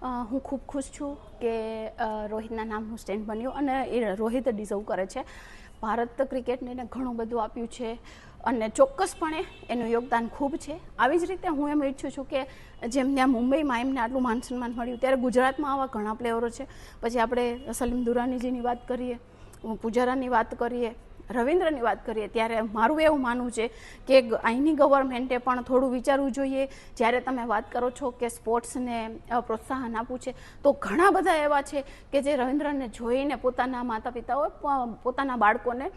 હું ખૂબ ખુશ છું કે રોહિતના નામનું સ્ટેન્ડ બન્યું અને એ રોહિત ડિઝર્વ કરે છે. ભારત ક્રિકેટને એને ઘણું બધું આપ્યું છે અને ચોક્કસપણે એનું યોગદાન ખૂબ છે. આવી જ રીતે હું એમ ઈચ્છું છું કે જેમ ત્યાં મુંબઈમાં એમને આટલું માન સન્માન મળ્યું ત્યારે ગુજરાતમાં આવા ઘણા પ્લેયરો છે. પછી આપણે સલીમ દુરાનીજીની વાત કરીએ, પૂજારાની વાત કરીએ, રવિન્દ્રની વાત કરીએ, ત્યારે મારું એવું માનવું છે કે અહીંની ગવર્મેન્ટે પણ થોડું વિચારવું જોઈએ. જ્યારે તમે વાત કરો છો કે સ્પોર્ટ્સને પ્રોત્સાહન આપવું છે, તો ઘણા બધા એવા છે કે જે રવિન્દ્રને જોઈને પોતાના માતા પિતાઓએ પોતાના બાળકોને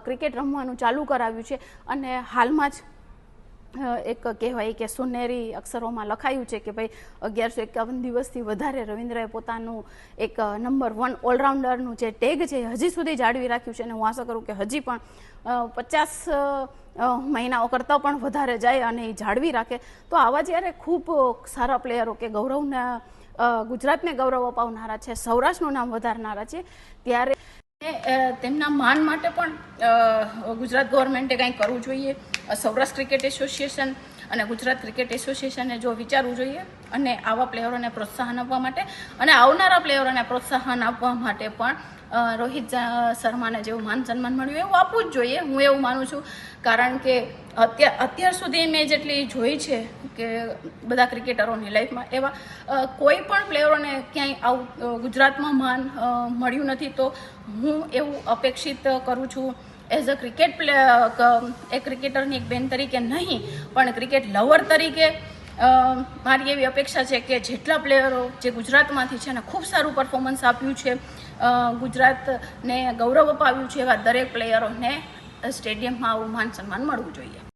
ક્રિકેટ રમવાનું ચાલુ કરાવ્યું છે. અને હાલમાં જ એક કહેવાય કે સોનેરી અક્ષરોમાં લખાયું છે કે ભાઈ 1151 દિવસથી વધારે રવિન્દ્રએ પોતાનું એક નંબર 1 ઓલરાઉન્ડરનું જે ટેગ છે હજી સુધી જાળવી રાખ્યું છે. અને હું આશા કરું કે હજી પણ 50 મહિનાઓ કરતાં પણ વધારે જાય અને એ જાળવી રાખે. તો આવા જ્યારે ખૂબ સારા પ્લેયરો કે ગૌરવના ગુજરાતને ગૌરવ અપાવનારા છે, સૌરાષ્ટ્રનું નામ વધારનારા છે, ત્યારે તેમના માન માટે પણ ગુજરાત ગવર્મેન્ટે કંઈ કરવું જોઈએ. સૌરાષ્ટ્ર ક્રિકેટ એસોસિએશન અને ગુજરાત ક્રિકેટ એસોસિએશને જો વિચારવું જોઈએ અને આવા પ્લેયરોને પ્રોત્સાહન આપવા માટે અને આવનારા પ્લેયરોને પ્રોત્સાહન આપવા માટે પણ રોહિત શર્માને જેવું માન સન્માન મળ્યું એવું આપવું જ જોઈએ. હું એવું માનું છું, કારણ કે અત્યાર સુધી મેં જેટલી જોઈ છે કે બધા ક્રિકેટરોની લાઈફમાં એવા કોઈ પણ પ્લેયરોને ક્યાંય આવું ગુજરાતમાં માન મળ્યું નથી. તો હું એવું અપેક્ષિત કરું છું એઝ અ ક્રિકેટ એક ક્રિકેટરની એક બેન તરીકે નહીં, પણ ક્રિકેટ લવર તરીકે મારી એવી અપેક્ષા છે કે જેટલા પ્લેયરો જે ગુજરાતમાંથી છે અને ખૂબ સારું પરફોર્મન્સ આપ્યું છે, ગુજરાતને ગૌરવ અપાવ્યું છે, એવા દરેક પ્લેયરોને સ્ટેડિયમમાં આવું માન સન્માન મળવું જોઈએ.